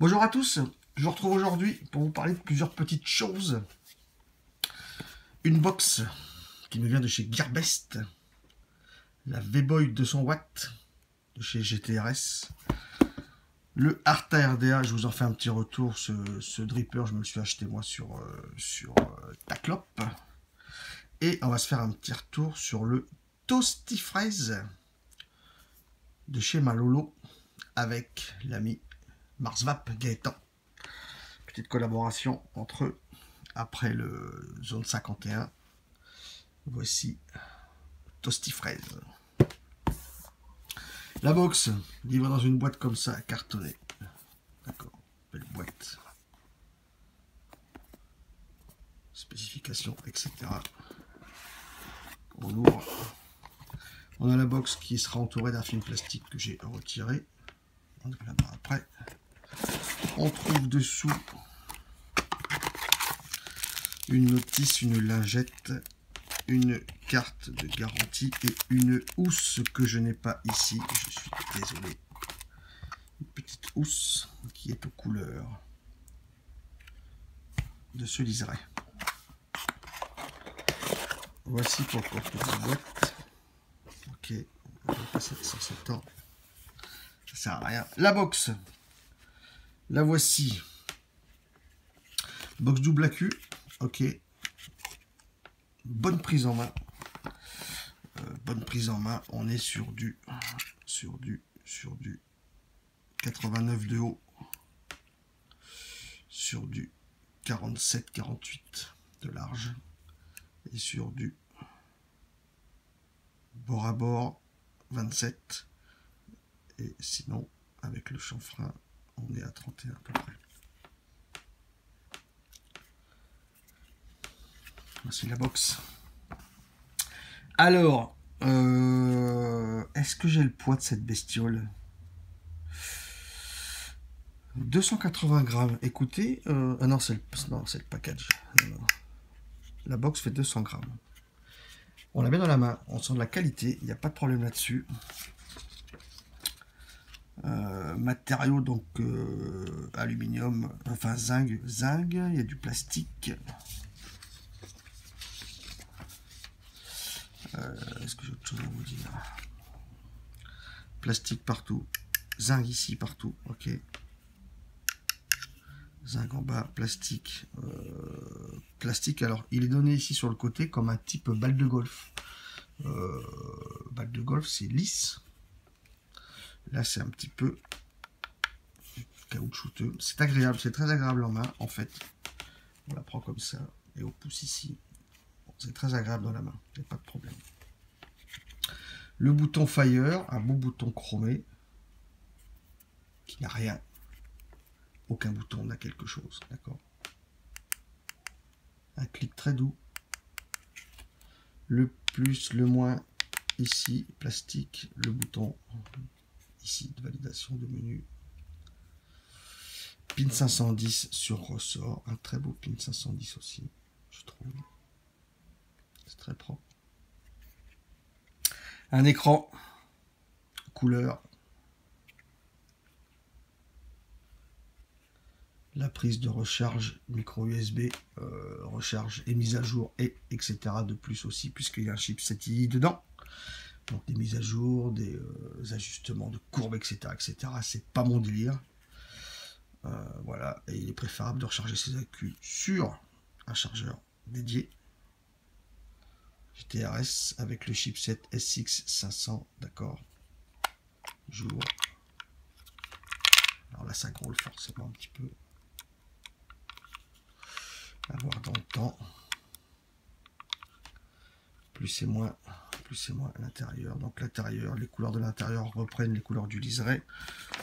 Bonjour à tous, je vous retrouve aujourd'hui pour vous parler de plusieurs petites choses. Une box qui me vient de chez Gearbest, la V-Boy 200 watts de chez GTRS, le Arta RDA, je vous en fais un petit retour, ce dripper je me le suis acheté moi sur Taclop. Et on va se faire un petit retour sur le Toastifraise de chez Malolo avec l'ami Marsvap Gaëtan. Petite collaboration entre eux après le Zone 51. Voici Toastifraise. La box livrée dans une boîte comme ça, cartonnée. D'accord, belle boîte. Spécifications, etc. On ouvre. On a la box qui sera entourée d'un film plastique que j'ai retiré. On va la voir après. On trouve dessous une notice, une lingette, une carte de garantie et une housse que je n'ai pas ici. Je suis désolé. Une petite housse qui est aux couleurs de ce liseré. Voici pour la boîte. Ok, on va passer ça 107 ans. Ça sert à rien. La box. La voici. Box double AQ. Ok. Bonne prise en main. Bonne prise en main. On est sur du 89 de haut. Sur du 47-48 de large. Et sur du bord à bord 27. Et sinon, avec le chanfrein, on est à 31 à peu près. Voici la box. Alors, est-ce que j'ai le poids de cette bestiole? 280 grammes. Écoutez, ah non, c'est le package. Non. La box fait 200 grammes. On la met dans la main, on sent de la qualité, il n'y a pas de problème là-dessus. Matériaux donc aluminium, enfin zinc, il y a du plastique. Est-ce que j'ai autre chose à vous dire? Plastique partout, zinc ici partout, ok. Zinc en bas, plastique. Plastique, alors il est donné ici sur le côté comme un type balle de golf. Balle de golf, c'est lisse. Là, c'est un petit peu caoutchouteux. C'est agréable, c'est très agréable en main, en fait. On la prend comme ça et on pousse ici. C'est très agréable dans la main, il n'y a pas de problème. Le bouton Fire, un beau bouton chromé qui n'a rien. Aucun bouton n'a quelque chose, d'accord. Un clic très doux. Le plus, le moins, ici, plastique. Le bouton ici de validation de menu. Pin 510 sur ressort. Un très beau pin 510 aussi, je trouve. C'est très propre. Un écran couleur. La prise de recharge micro USB, recharge et mise à jour, et etc. de plus aussi, puisqu'il y a un chipset II dedans. Donc des mises à jour, des ajustements de courbes, etc. etc. C'est pas mon délire. Voilà, et il est préférable de recharger ses accus sur un chargeur dédié. GTRS avec le chipset SX500, d'accord. Jour. Alors là, ça grouille forcément un petit peu. À voir dans le temps. Plus c'est moins à l'intérieur. Donc l'intérieur, les couleurs de l'intérieur reprennent les couleurs du liseré.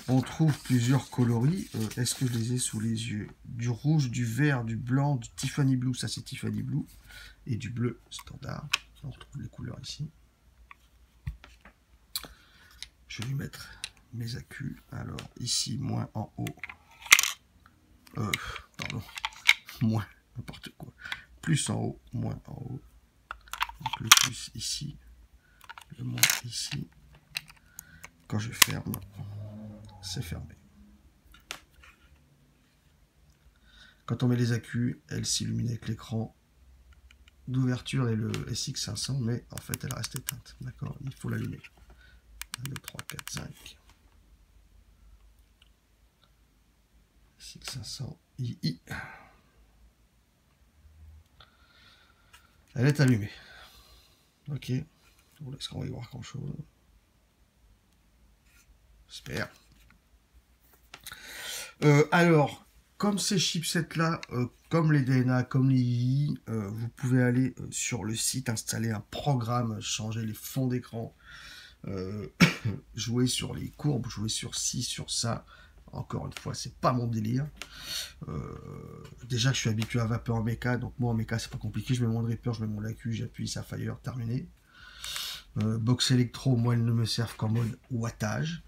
On trouve plusieurs coloris. Est-ce que je les ai sous les yeux? Du rouge, du vert, du blanc, du Tiffany Blue, ça c'est Tiffany Blue, et du bleu standard. On retrouve les couleurs ici. Je vais lui mettre mes accus. Alors ici, moins en haut. Pardon. Moins, n'importe quoi. Plus en haut, moins en haut. Donc le plus ici, le moins ici. Quand je ferme, c'est fermé. Quand on met les accus, elle s'illumine avec l'écran d'ouverture et le SX500, mais en fait elle reste éteinte. D'accord, il faut l'allumer. 1, 2, 3, 4, 5. SX500 II. Elle est allumée. Ok. Est-ce qu'on va y voir grand chose? J'espère. Alors, comme ces chipsets-là, comme les DNA, comme les II, vous pouvez aller sur le site, installer un programme, changer les fonds d'écran, jouer sur les courbes, jouer sur ci, sur ça. Encore une fois, c'est pas mon délire. Déjà, je suis habitué à vapeur en méca, donc moi en méca, c'est pas compliqué. Je mets mon dripper, je mets mon lacu, j'appuie, ça fire, terminé. Box électro, moi, elles ne me servent qu'en mode wattage.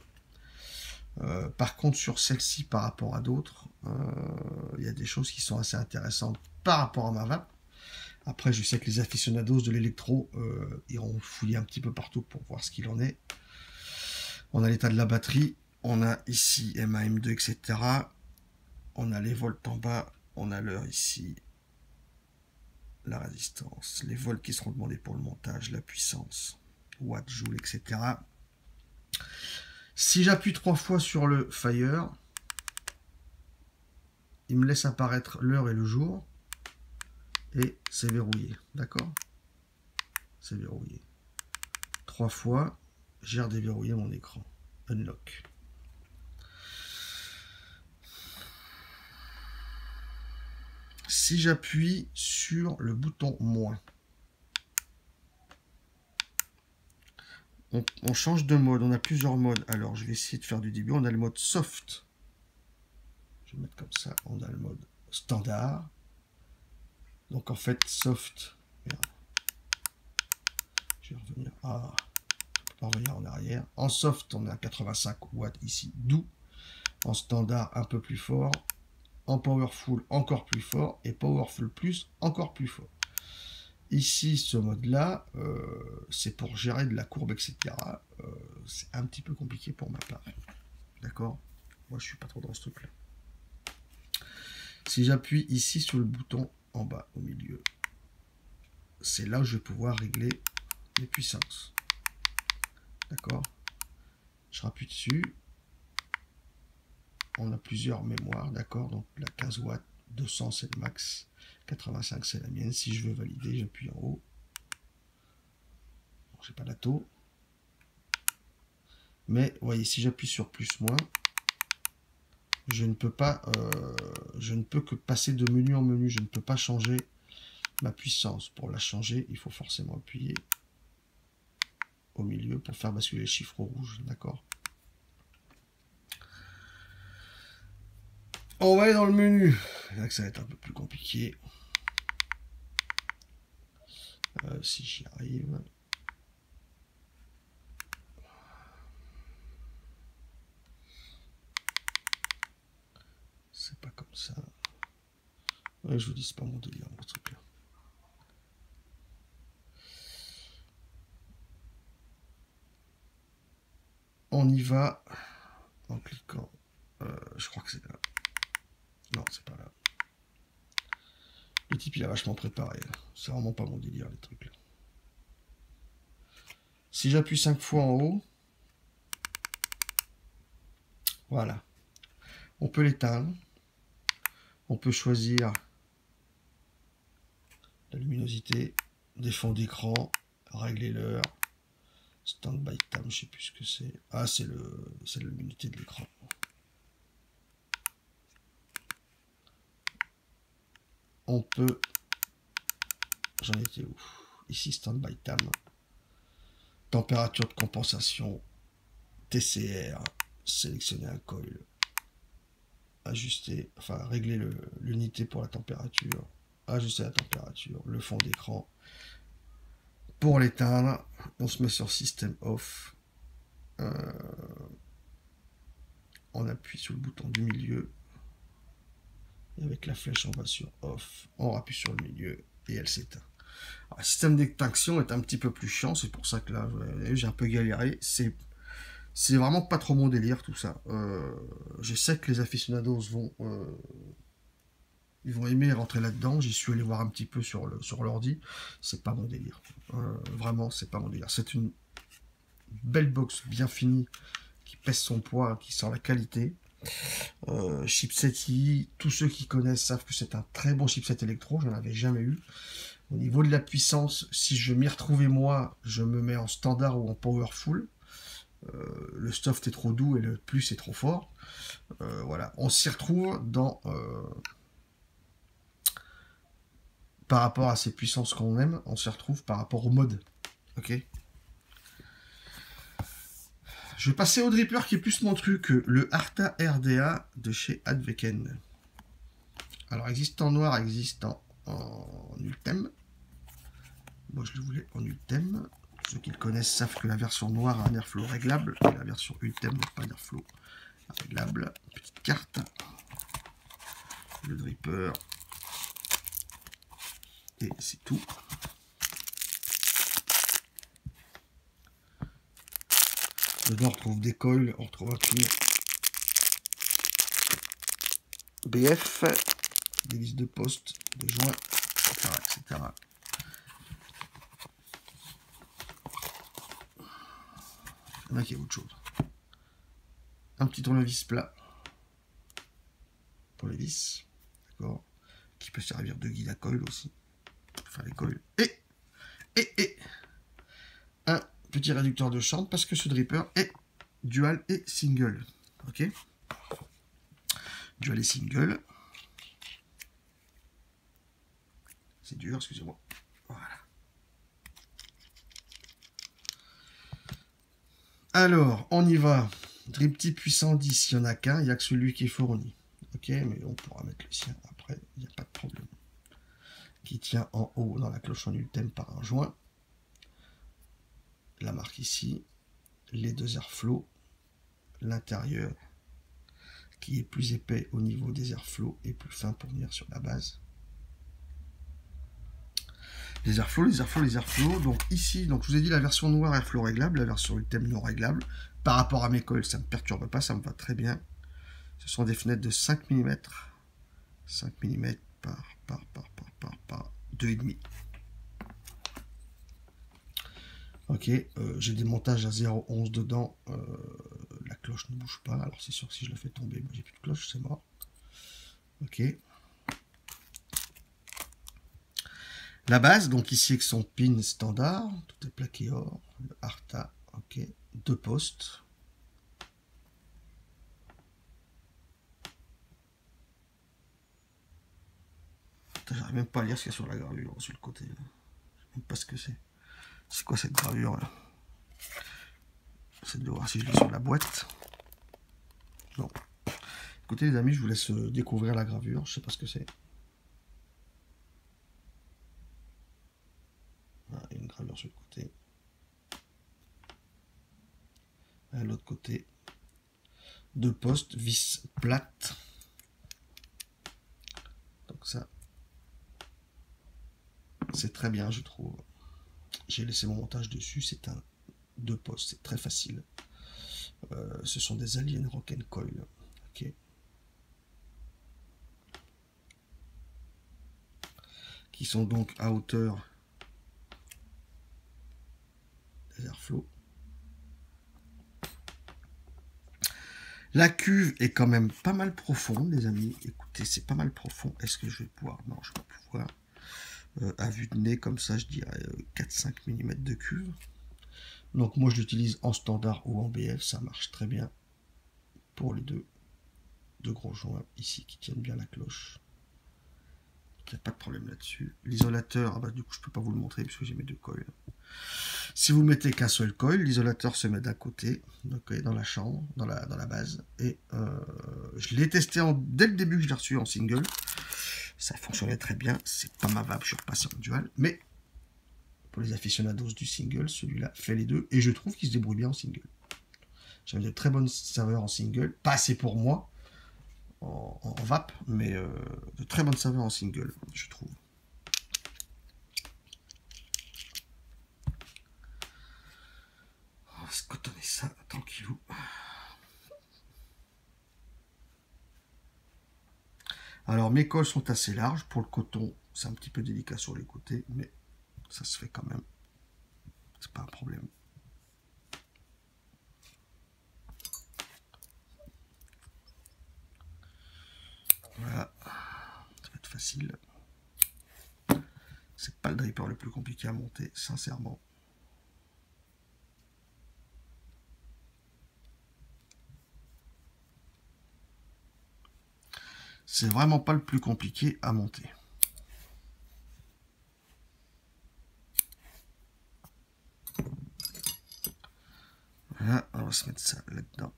Par contre, sur celle-ci, par rapport à d'autres, il y a des choses qui sont assez intéressantes par rapport à ma vape. Après, je sais que les aficionados de l'électro iront fouiller un petit peu partout pour voir ce qu'il en est. On a l'état de la batterie, on a ici MA, M2, etc. On a les volts en bas, on a l'heure ici, la résistance, les volts qui seront demandés pour le montage, la puissance, watts, joules, etc. Si j'appuie 3 fois sur le Fire, il me laisse apparaître l'heure et le jour, et c'est verrouillé, d'accord? C'est verrouillé. 3 fois, j'ai redéverrouillé mon écran. Unlock. Si j'appuie sur le bouton moins, on change de mode, on a plusieurs modes. Alors, je vais essayer de faire du début. On a le mode soft. Je vais mettre comme ça. On a le mode standard. Donc, en fait, soft. Merde. Je vais revenir. Ah, je peux pas revenir en arrière. En soft, on est à 85 watts ici, doux. En standard, un peu plus fort. En powerful, encore plus fort. Et powerful plus, encore plus fort. Ici, ce mode-là, c'est pour gérer de la courbe, etc. C'est un petit peu compliqué pour ma part. D'accord? Moi, je suis pas trop dans ce truc-là. Si j'appuie ici sur le bouton en bas, au milieu, c'est là où je vais pouvoir régler les puissances. D'accord? Je rappuie dessus. On a plusieurs mémoires, d'accord? Donc, la 15 watts, 200, c'est le max. 85, c'est la mienne. Si je veux valider, j'appuie en haut. Bon, j'ai pas la taux. Mais, vous voyez, si j'appuie sur plus, moins, je ne peux pas, je ne peux que passer de menu en menu. Je ne peux pas changer ma puissance. Pour la changer, il faut forcément appuyer au milieu pour faire basculer les chiffres rouges, d'accord? On va aller dans le menu. Là que ça va être un peu plus compliqué. Si j'y arrive. C'est pas comme ça. Ouais, je vous dis, c'est pas mon délire, mon truc là. On y va en cliquant. Je crois que c'est là. Non, c'est pas là. Le type, il a vachement préparé. C'est vraiment pas mon délire, les trucs là. Si j'appuie 5 fois en haut, voilà. On peut l'éteindre. On peut choisir la luminosité, des fonds d'écran, régler l'heure, stand-by time, je sais plus ce que c'est. Ah, c'est la luminosité de l'écran. On peut, j'en étais où? Ici, stand-by time, température de compensation, TCR, sélectionner un coil, ajuster, enfin régler l'unité pour la température, ajuster la température, le fond d'écran. Pour l'éteindre, on se met sur System Off. On appuie sur le bouton du milieu. Et avec la flèche, on va sur Off. On appuie sur le milieu et elle s'éteint. Le système d'extinction est un petit peu plus chiant. C'est pour ça que là, j'ai un peu galéré. C'est vraiment pas trop mon délire tout ça. Je sais que les aficionados vont Ils vont aimer rentrer là-dedans. J'y suis allé voir un petit peu sur l'ordi. C'est pas mon délire. Vraiment, c'est pas mon délire. C'est une belle box bien finie qui pèse son poids, qui sent la qualité. Chipset i, tous ceux qui connaissent savent que c'est un très bon chipset électro. J'en avais jamais eu. Au niveau de la puissance, si je m'y retrouvais moi, je me mets en standard ou en powerful. Le soft est trop doux et le plus est trop fort. Voilà, on s'y retrouve dans par rapport à ces puissances qu'on aime, on s'y retrouve par rapport au mode. Ok. Je vais passer au dripper qui est plus mon truc, le Arta RDA de chez Adveken. Alors, existe en noir, existe en Ultem. Moi, je le voulais en Ultem. Ceux qui le connaissent savent que la version noire a un airflow réglable et la version Ultem n'a pas d'airflow réglable. Petite carte. Le dripper. Et c'est tout. Dedans, on retrouve des coils, on retrouve un tunnel BF, des listes de postes, des joints, etc. etc. Il y en a qui est autre chose. Un petit tournevis plat pour les vis, d'accord, qui peut servir de guide à coil aussi, enfin les coils. Et un petit réducteur de chambre parce que ce dripper est dual et single. Ok, dual et single. C'est dur, excusez-moi. Voilà. Alors, on y va. Drip type puissant 10, il n'y en a qu'un, il n'y a que celui qui est fourni. Ok, mais on pourra mettre le sien après, il n'y a pas de problème. Qui tient en haut dans la cloche en Ultem par un joint. La marque ici, les deux airflows, l'intérieur qui est plus épais au niveau des airflows et plus fin pour venir sur la base. Les airflows. Donc ici, donc je vous ai dit la version noire airflow réglable, la version Ultem non réglable. Par rapport à mes coils, ça ne me perturbe pas, ça me va très bien. Ce sont des fenêtres de 5 mm. 5 mm par 2,5. Ok, j'ai des montages à 0,11 dedans. La cloche ne bouge pas. Alors c'est sûr que si je la fais tomber, j'ai plus de cloche, c'est mort. Ok. La base, donc ici avec son pin standard, tout est plaqué or, le Arta, ok, 2 postes. J'arrive même pas à lire ce qu'il y a sur la gravure, sur le côté. Je sais même pas ce que c'est. C'est quoi cette gravure là? C'est de voir si je lis sur la boîte. Non. Écoutez les amis, je vous laisse découvrir la gravure, je sais pas ce que c'est. Voilà, il y a une gravure sur le côté. À l'autre côté, 2 postes, vis plate. Donc ça, c'est très bien, je trouve. J'ai laissé mon montage dessus, c'est un 2 postes, c'est très facile. Ce sont des Alien Rock and Coil. Okay. Qui sont donc à hauteur des airflows. La cuve est quand même pas mal profonde, les amis. Écoutez, c'est pas mal profond. Est-ce que je vais pouvoir? Non, je vais pas pouvoir. À vue de nez, comme ça, je dirais 4-5 mm de cuve. Donc moi, je l'utilise en standard ou en BF. Ça marche très bien pour les deux gros joints ici qui tiennent bien la cloche. Il n'y a pas de problème là-dessus. L'isolateur, ah bah, du coup, je peux pas vous le montrer parce que j'ai mes 2 coils. Si vous mettez qu'un seul coil, l'isolateur se met d'un côté, donc dans la chambre, dans la base. Et je l'ai testé dès le début que je l'ai reçu en single. Ça fonctionnait très bien. C'est pas ma vape, je suis repassé en dual. Mais pour les aficionados du single, celui-là fait les deux. Et je trouve qu'il se débrouille bien en single. J'avais de très bonnes saveurs en single. Pas assez pour moi en vape, mais de très bonnes saveurs en single, je trouve. On va se cotonner ça tranquillou. Alors mes cols sont assez larges. Pour le coton, c'est un petit peu délicat sur les côtés, mais ça se fait quand même. C'est pas un problème. Voilà, ça va être facile. C'est pas le dripper le plus compliqué à monter, sincèrement. C'est vraiment pas le plus compliqué à monter. Voilà, on va se mettre ça là-dedans.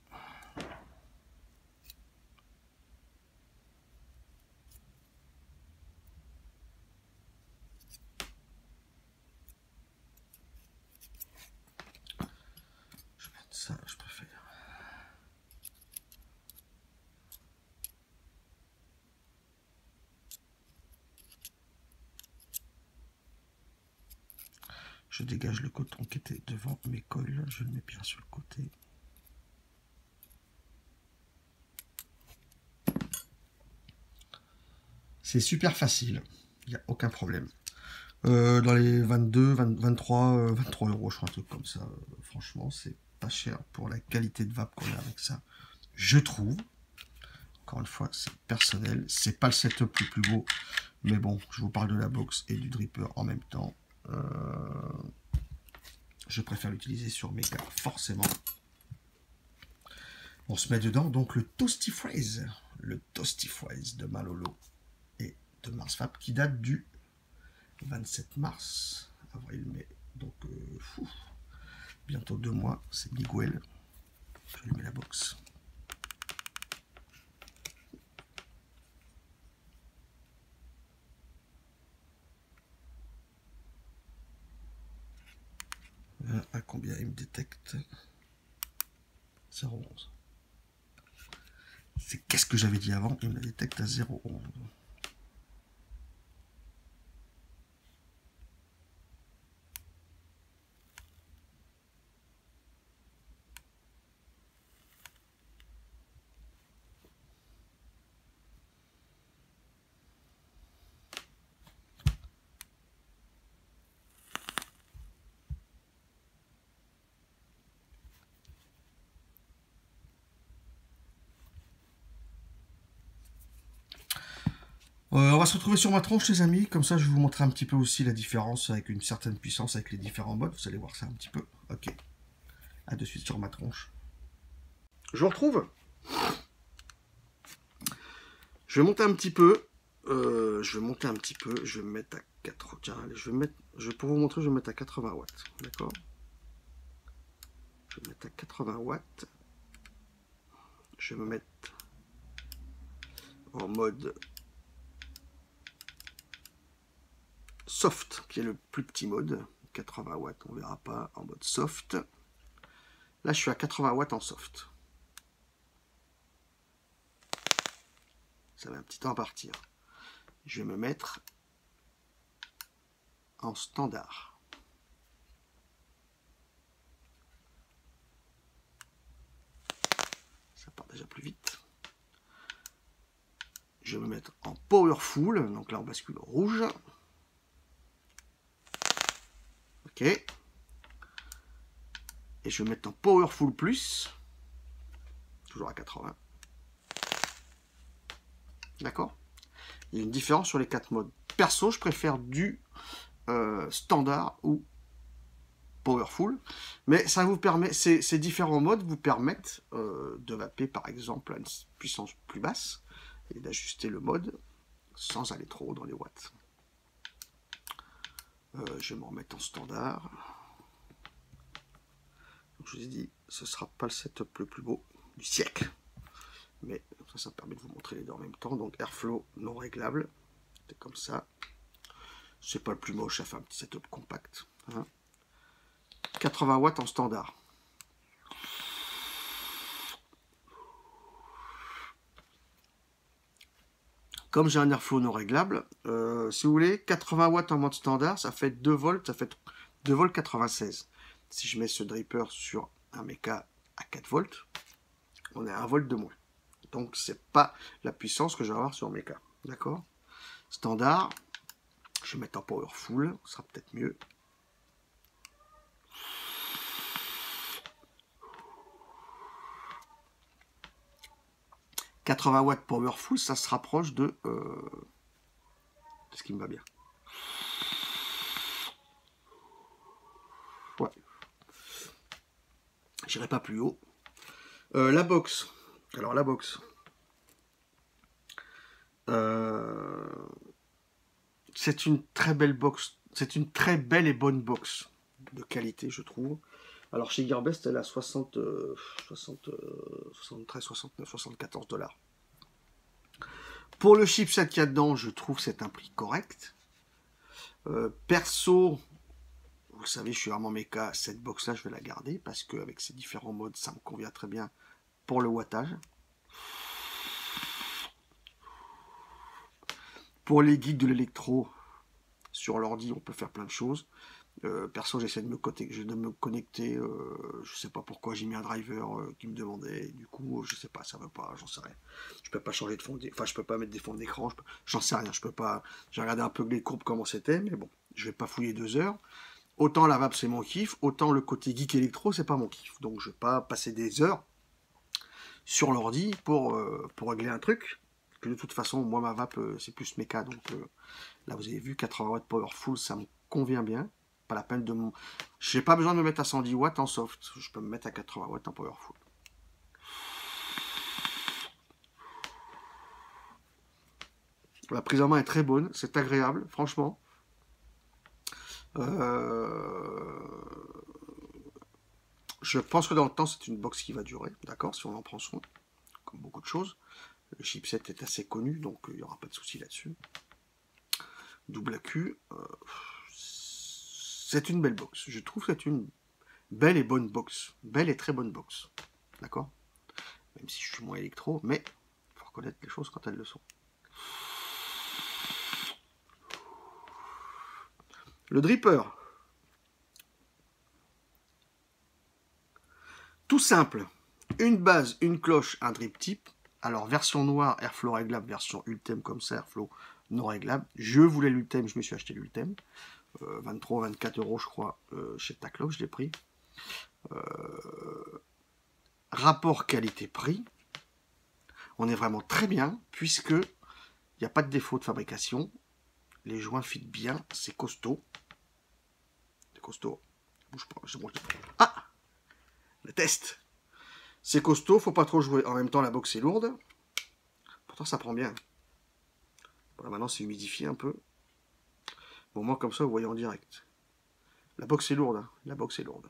Je vais mettre ça, je préfère. Je dégage le coton qui était devant mes cols. Je le mets bien sur le côté. C'est super facile. Il n'y a aucun problème. Dans les 22, 23 euros, je crois, un truc comme ça. Franchement, c'est pas cher pour la qualité de vape qu'on a avec ça. Je trouve. Encore une fois, c'est personnel. C'est pas le setup le plus beau. Mais bon, je vous parle de la box et du dripper en même temps. Je préfère l'utiliser sur mes cas, forcément. On se met dedans, donc le Toasty Phrase. Le Toasty Phrase de Malolo et de Mars Vape qui date du 27 mars, avril-mai. Donc, bientôt 2 mois. C'est Miguel. Je lui mets la box. À combien il me détecte? 0,11. C'est qu'est-ce que j'avais dit avant? Il me détecte à 0,11. On va se retrouver sur ma tronche, les amis. Comme ça, je vais vous montrer un petit peu aussi la différence avec une certaine puissance avec les différents modes. Vous allez voir ça un petit peu. Ok. À de suite sur ma tronche. Je vous retrouve. Je vais monter un petit peu. Je vais monter un petit peu. Je vais me mettre à 4. Tiens, allez, pour vous montrer, je vais me mettre à 80 watts. D'accord? Je vais me mettre à 80 watts. Je vais me mettre en mode soft, qui est le plus petit mode. 80 watts, on verra pas, en mode soft. Là, je suis à 80 watts en soft. Ça met un petit temps à partir. Je vais me mettre en standard. Ça part déjà plus vite. Je vais me mettre en powerful. Donc là, on bascule au rouge. Ok. Et je vais mettre en powerful plus. Toujours à 80. D'accord? Il y a une différence sur les 4 modes. Perso, je préfère du standard ou powerful, mais ça vous permet, ces différents modes vous permettent de vaper par exemple à une puissance plus basse et d'ajuster le mode sans aller trop haut dans les watts. Je vais me remettre en standard. Donc, je vous ai dit, ce sera pas le setup le plus beau du siècle, mais ça permet de vous montrer les deux en même temps. Donc airflow non réglable, c'est comme ça. C'est pas le plus moche, ça fait un petit setup compact. Hein. 80 watts en standard. Comme j'ai un airflow non réglable, si vous voulez, 80 watts en mode standard, ça fait 2 volts, ça fait 2 volts 96. Si je mets ce dripper sur un méca à 4 volts, on est à 1 volt de moins. Donc c'est pas la puissance que je vais avoir sur méca. D'accord. Standard. Je vais mettre en powerful, ce sera peut-être mieux. « 80 watts powerful, ça se rapproche de ce qui me va bien. Ouais. J'irai pas plus haut. La box. Alors la box. C'est une très belle box. C'est une très belle et bonne box. De qualité, je trouve. Alors chez Gearbest, elle a 73, 69, 74 $. Pour le chipset qu'il y a dedans, je trouve que c'est un prix correct. Perso, vous le savez, je suis vraiment méca. Cette box-là, je vais la garder parce qu'avec ces différents modes, ça me convient très bien pour le wattage. Pour les guides de l'électro, sur l'ordi, on peut faire plein de choses. Perso, j'essaie de me connecter. Je sais pas pourquoi j'ai mis un driver qui me demandait. Du coup, je sais pas, ça veut pas, j'en sais rien. Je peux pas changer de fond, enfin, je peux pas mettre des fonds d'écran. J'en sais rien. Je peux pas. J'ai regardé un peu les courbes comment c'était, mais bon, je vais pas fouiller 2 heures. Autant la vape c'est mon kiff, autant le côté geek électro c'est pas mon kiff. Donc je vais pas passer des heures sur l'ordi pour régler un truc. Que de toute façon, moi ma vape c'est plus méca. Donc là vous avez vu 80 watts powerful, ça me convient bien. Pas la peine de mon. J'ai pas besoin de me mettre à 110 watts en soft. Je peux me mettre à 80 watts en powerful. La prise en main est très bonne, c'est agréable, franchement. Je pense que dans le temps, c'est une box qui va durer, d'accord, si on en prend soin, comme beaucoup de choses. Le chipset est assez connu, donc il n'y aura pas de souci là-dessus. Double AQ. C'est une belle box. Je trouve que c'est une belle et bonne box. Belle et très bonne box. D'accord? Même si je suis moins électro, mais il faut reconnaître les choses quand elles le sont. Le dripper. Tout simple. Une base, une cloche, un drip tip. Alors, version noire, airflow réglable, version Ultem comme ça, airflow non réglable. Je voulais l'Ultem, je me suis acheté l'Ultem. 23, 24 €, je crois, chez Taclo, je l'ai pris. Rapport qualité-prix. On est vraiment très bien, puisque il n'y a pas de défaut de fabrication. Les joints fit bien, c'est costaud. C'est costaud. Bouge pas, c'est bon. Ah! Le test. C'est costaud, faut pas trop jouer. En même temps, la box est lourde. Pourtant, ça prend bien. Voilà, maintenant, c'est humidifié un peu. Bon, moi, comme ça, vous voyez en direct. La box est lourde. Hein. La box est lourde.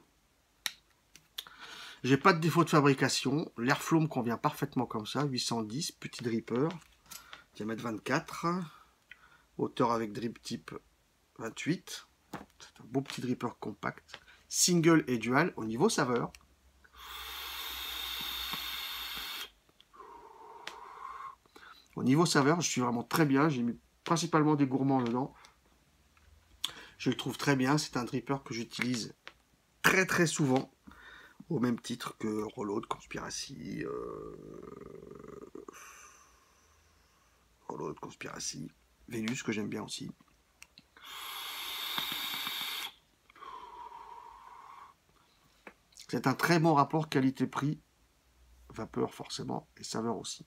J'ai pas de défaut de fabrication. L'airflow me convient parfaitement comme ça. 810, petit dripper. Diamètre 24. Hauteur avec drip type 28. C'est un beau petit dripper compact. Single et dual au niveau saveur. Au niveau saveur, je suis vraiment très bien. J'ai mis principalement des gourmands dedans. Je le trouve très bien. C'est un dripper que j'utilise très très souvent. Au même titre que Rollo de Conspiracy. Rollo de Conspiracy. Vénus que j'aime bien aussi. C'est un très bon rapport qualité-prix. Vapeur forcément et saveur aussi.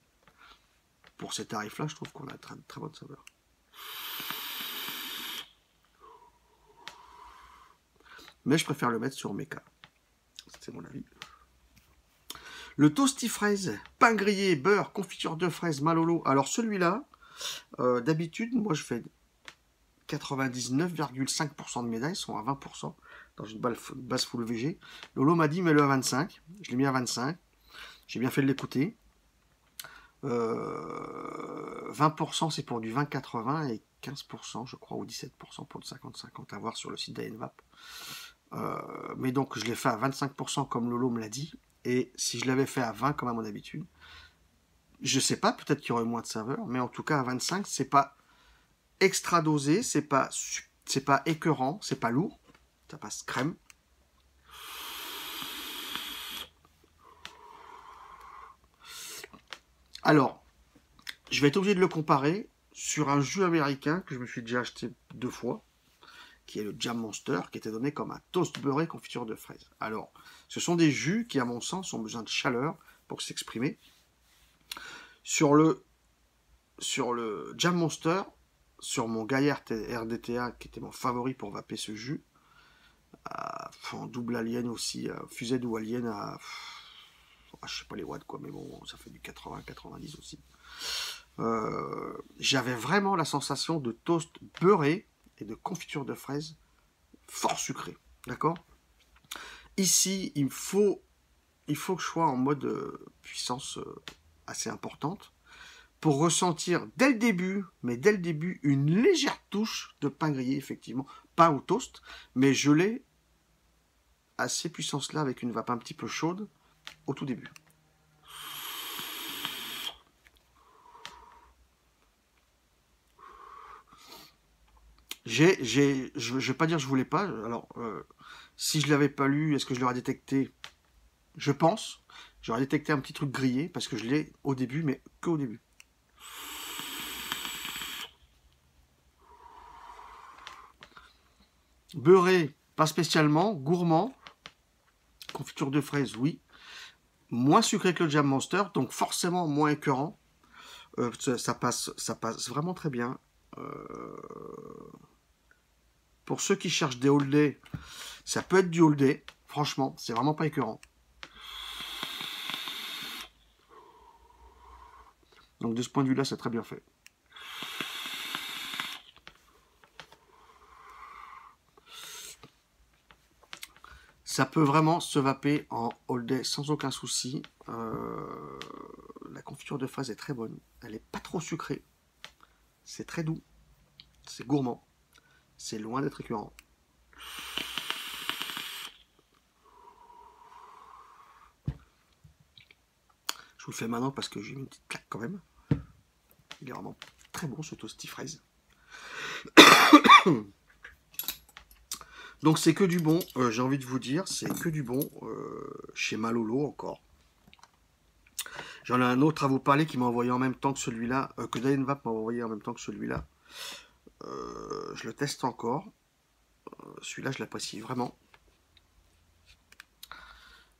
Pour ces tarifs-là, je trouve qu'on a une très bonne saveur. Mais je préfère le mettre sur Mecha. C'est mon avis. Le toasty fraise, pain grillé, beurre, confiture de fraises, malolo. Alors celui-là, d'habitude, moi je fais 99,5% de médailles, sont à 20% dans une base full VG. Lolo m'a dit mets-le à 25. Je l'ai mis à 25. J'ai bien fait de l'écouter. 20% c'est pour du 20-80 et 15% je crois ou 17% pour le 50-50 à voir sur le site d'ANVAP. Mais donc je l'ai fait à 25% comme Lolo me l'a dit, et si je l'avais fait à 20 comme à mon habitude, je sais pas, peut-être qu'il y aurait moins de saveur, mais en tout cas à 25 c'est pas extra dosé, c'est pas écœurant, c'est pas lourd, ça passe crème. Alors je vais être obligé de le comparer sur un jus américain que je me suis déjà acheté 2 fois, qui est le Jam Monster, qui était donné comme un toast beurré confiture de fraises. Alors, ce sont des jus qui, à mon sens, ont besoin de chaleur pour s'exprimer. Sur le Jam Monster, sur mon Gaillard RDTA, qui était mon favori pour vaper ce jus, en double alien aussi, fusée ou alien à... je sais pas les watts quoi, mais bon, ça fait du 80-90 aussi. J'avais vraiment la sensation de toast beurré et de confiture de fraises fort sucré, d'accord? Ici, il faut que je sois en mode puissance assez importante pour ressentir dès le début, une légère touche de pain grillé, effectivement, pas au toast, mais je l'ai à ces puissances-là avec une vape un petit peu chaude au tout début. Je vais pas dire que je voulais pas. Alors, si je l'avais pas lu, est-ce que je l'aurais détecté? Je pense. J'aurais détecté un petit truc grillé parce que je l'ai au début, mais que au début. Beurré, pas spécialement. Gourmand. Confiture de fraises, oui. Moins sucré que le Jam Monster, donc forcément moins écœurant. Ça passe vraiment très bien. Pour ceux qui cherchent des All Day, ça peut être du All Day. Franchement, c'est vraiment pas écœurant. Donc de ce point de vue-là, c'est très bien fait. Ça peut vraiment se vaper en all day sans aucun souci. La confiture de fraises est très bonne. Elle n'est pas trop sucrée. C'est très doux. C'est gourmand. C'est loin d'être écœurant. Je vous le fais maintenant parce que j'ai mis une petite claque quand même. Il est vraiment très bon ce toasty fraise. Donc c'est que du bon, j'ai envie de vous dire, c'est que du bon chez Malolo encore. J'en ai un autre à vous parler qui m'a envoyé en même temps que celui-là, que Dayenvap m'a envoyé en même temps que celui-là. Je le teste encore. Celui-là, je l'apprécie vraiment.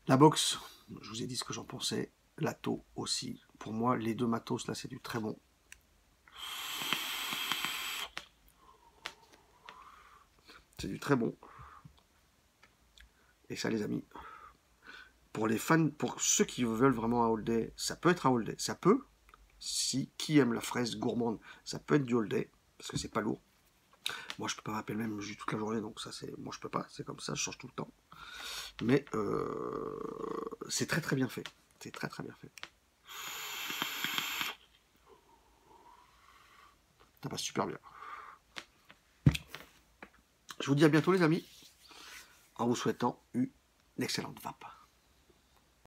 La box, je vous ai dit ce que j'en pensais. Lato aussi. Pour moi, les deux matos, là, c'est du très bon. C'est du très bon. Et ça, les amis, pour les fans, pour ceux qui veulent vraiment un all day, ça peut être un all day. Ça peut, si qui aime la fraise gourmande, ça peut être du all day, parce que c'est pas lourd. Moi, je peux pas vaper le même jus toute la journée, donc ça, c'est, moi, je peux pas. C'est comme ça, je change tout le temps. Mais c'est très très bien fait. C'est très très bien fait. Ça passe super bien. Je vous dis à bientôt les amis, en vous souhaitant une excellente vape.